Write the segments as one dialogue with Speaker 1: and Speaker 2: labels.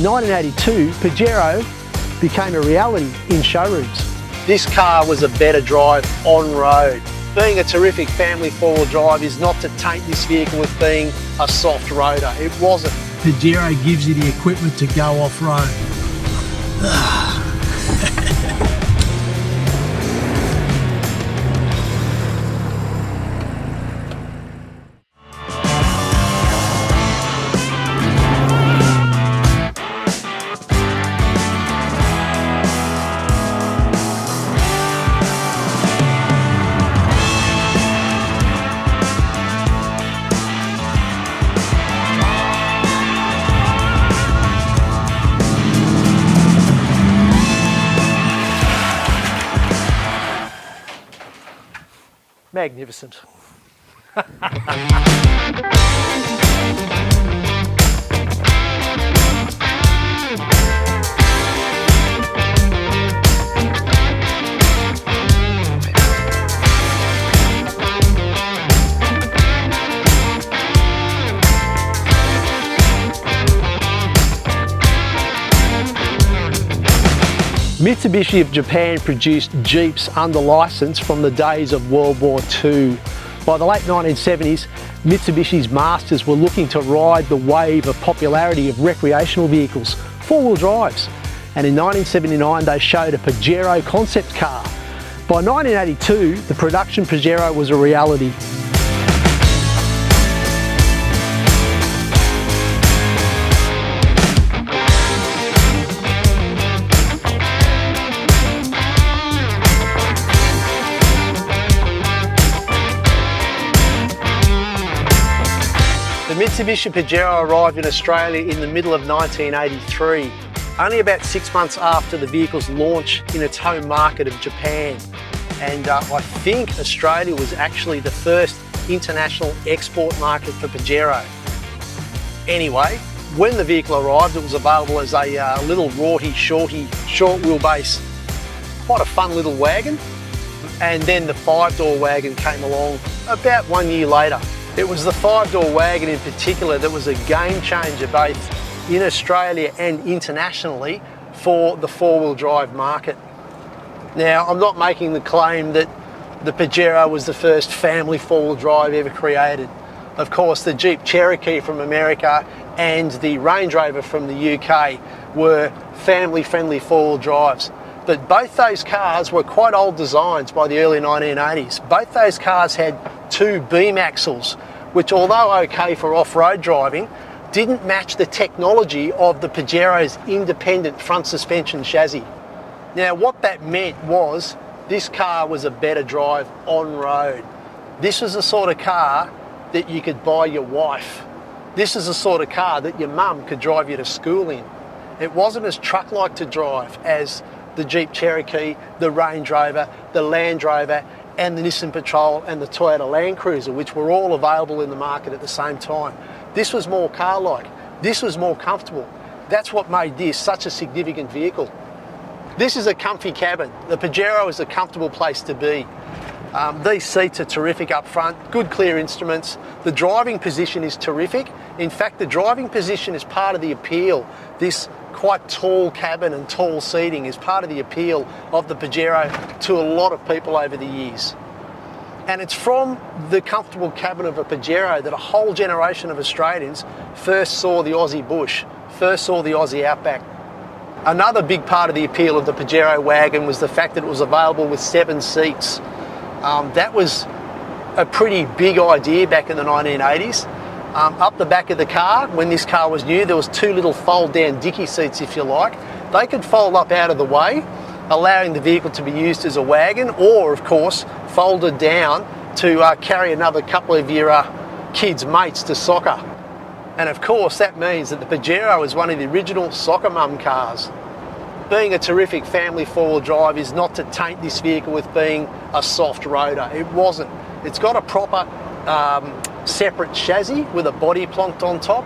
Speaker 1: in 1982, Pajero became a reality in showrooms. This car was a better drive on road. Being a terrific family four-wheel drive is not to taint this vehicle with being a soft roader. It wasn't.
Speaker 2: Pajero gives you the equipment to go off-road.
Speaker 1: Magnificent. Mitsubishi of Japan produced Jeeps under licence from the days of World War II. By the late 1970s, Mitsubishi's masters were looking to ride the wave of popularity of recreational vehicles, four-wheel drives. And in 1979, they showed a Pajero concept car. By 1982, the production Pajero was a reality. The Mitsubishi Pajero arrived in Australia in the middle of 1983, only about 6 months after the vehicle's launch in its home market of Japan. And I think Australia was actually the first international export market for Pajero. Anyway, when the vehicle arrived, it was available as a little rorty, short wheelbase, quite a fun little wagon. And then the 5-door wagon came along about 1 year later. It was the 5-door wagon in particular that was a game changer both in Australia and internationally for the four-wheel drive market. Now, I'm not making the claim that the Pajero was the first family four-wheel drive ever created. Of course, the Jeep Cherokee from America and the Range Rover from the UK were family-friendly four-wheel drives. But both those cars were quite old designs by the early 1980s. Both those cars had two beam axles, which, although okay for off-road driving, didn't match the technology of the Pajero's independent front suspension chassis. Now, what that meant was this car was a better drive on road. This was the sort of car that you could buy your wife. This is the sort of car that your mum could drive you to school in. It wasn't as truck-like to drive as the Jeep Cherokee, the Range Rover, the Land Rover, and the Nissan Patrol and the Toyota Land Cruiser, which were all available in the market at the same time. This was more car-like. This was more comfortable. That's what made this such a significant vehicle. This is a comfy cabin. The Pajero is a comfortable place to be. These seats are terrific up front, good clear instruments. The driving position is terrific. In fact, the driving position is part of the appeal. This quite tall cabin and tall seating is part of the appeal of the Pajero to a lot of people over the years. And it's from the comfortable cabin of a Pajero that a whole generation of Australians first saw the Aussie bush, first saw the Aussie outback. Another big part of the appeal of the Pajero wagon was the fact that it was available with 7 seats. That was a pretty big idea back in the 1980s. Up the back of the car, when this car was new, there was 2 little fold-down dicky seats, if you like. They could fold up out of the way, allowing the vehicle to be used as a wagon, or, of course, folded down to carry another couple of your kids' mates to soccer. And, of course, that means that the Pajero is one of the original soccer mum cars. Being a terrific family four-wheel drive is not to taint this vehicle with being a soft roader. It wasn't. It's got a proper separate chassis with a body plonked on top.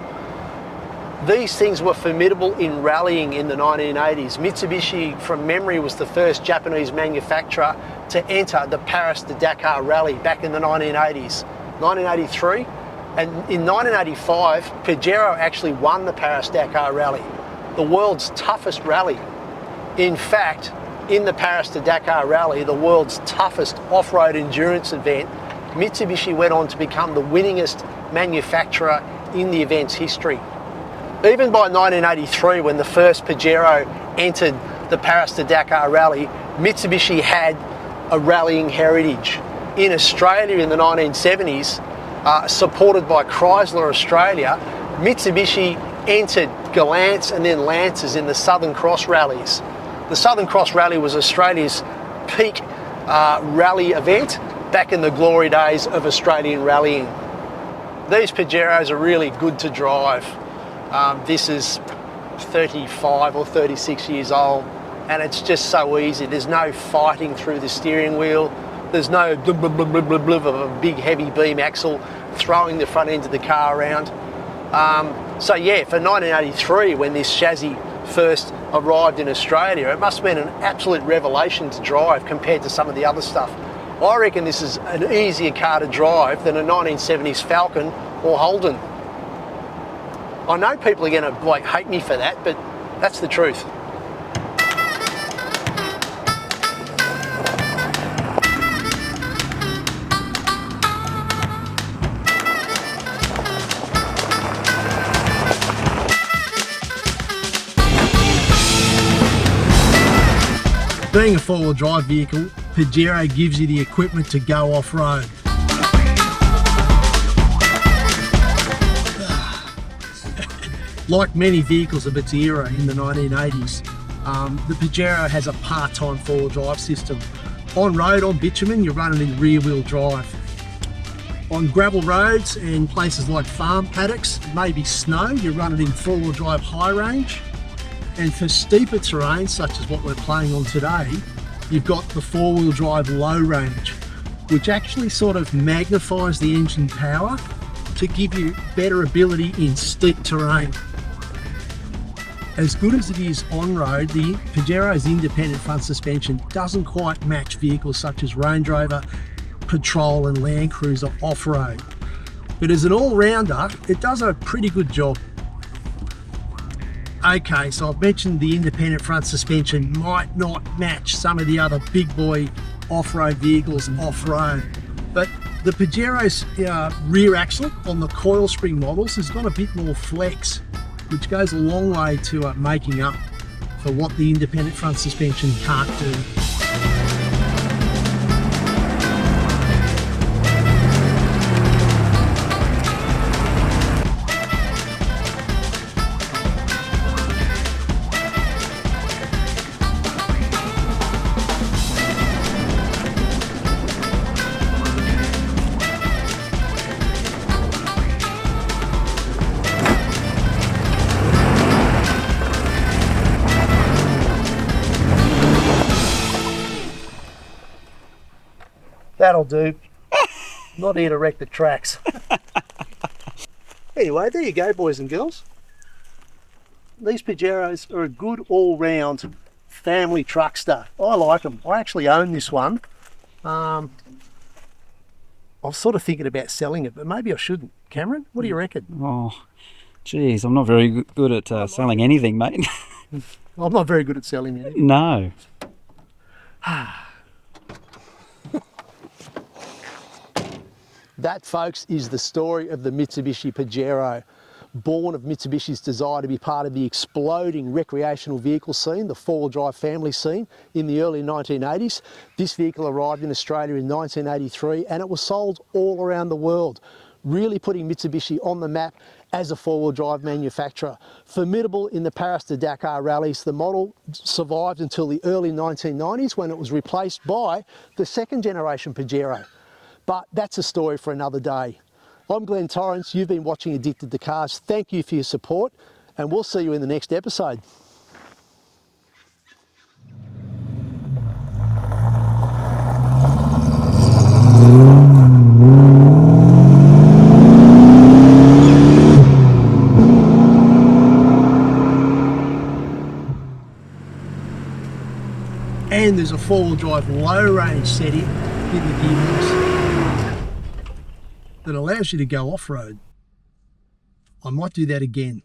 Speaker 1: These things were formidable in rallying in the 1980s. Mitsubishi, from memory, was the first Japanese manufacturer to enter the Paris to Dakar rally back in the 1980s. 1983, and in 1985, Pajero actually won the Paris Dakar rally. the world's toughest rally. In fact, in the Paris to Dakar Rally, the world's toughest off-road endurance event, Mitsubishi went on to become the winningest manufacturer in the event's history. Even by 1983, when the first Pajero entered the Paris to Dakar Rally, Mitsubishi had a rallying heritage. In Australia in the 1970s, supported by Chrysler Australia, Mitsubishi entered Gallants and then Lancers in the Southern Cross rallies. The Southern Cross Rally was Australia's peak rally event back in the glory days of Australian rallying. These Pajeros are really good to drive. This is 35 or 36 years old, and it's just so easy. There's no fighting through the steering wheel. There's no blub, blub, blub, blub, blub of a big heavy beam axle throwing the front end of the car around. So yeah, for 1983, when this chassis first arrived in Australia, it must have been an absolute revelation to drive compared to some of the other stuff. I reckon this is an easier car to drive than a 1970s Falcon or Holden. I know people are going to hate me for that, but that's the truth.
Speaker 2: Being a four-wheel drive vehicle, Pajero gives you the equipment to go off-road. Like many vehicles of its era in the 1980s, the Pajero has a part-time four-wheel drive system. On road, on bitumen, you're running in rear-wheel drive. On gravel roads and places like farm paddocks, maybe snow, you're running in four-wheel drive high range. And for steeper terrain, such as what we're playing on today, you've got the four-wheel drive low range, which actually sort of magnifies the engine power to give you better ability in steep terrain. As good as it is on-road, the Pajero's independent front suspension doesn't quite match vehicles such as Range Rover, Patrol and Land Cruiser off-road. But as an all-rounder, it does a pretty good job. Okay, so I've mentioned the independent front suspension might not match some of the other big boy off-road vehicles off-road, but the Pajero's rear axle on the coil spring models has got a bit more flex, which goes a long way to making up for what the independent front suspension can't do.
Speaker 1: That'll do. Not here to wreck the tracks. Anyway, there you go, boys and girls. These Pajeros are a good all-round family truckster. I like them. I actually own this one. I was sort of thinking about selling it, but maybe I shouldn't. Cameron, what do you reckon?
Speaker 3: Oh, geez, I'm not very good at selling anything, mate.
Speaker 1: I'm not very good at selling anything.
Speaker 3: No.
Speaker 1: That, folks, is the story of the Mitsubishi Pajero. Born of Mitsubishi's desire to be part of the exploding recreational vehicle scene, the four-wheel drive family scene, in the early 1980s. This vehicle arrived in Australia in 1983 and it was sold all around the world, really putting Mitsubishi on the map as a four-wheel drive manufacturer. Formidable in the Paris to Dakar rallies, the model survived until the early 1990s when it was replaced by the second generation Pajero. But that's a story for another day. I'm Glenn Torrance, you've been watching Addicted to Cars. Thank you for your support and we'll see you in the next episode.
Speaker 2: And there's a four-wheel drive low range setting in the gearbox that allows you to go off-road. I might do that again.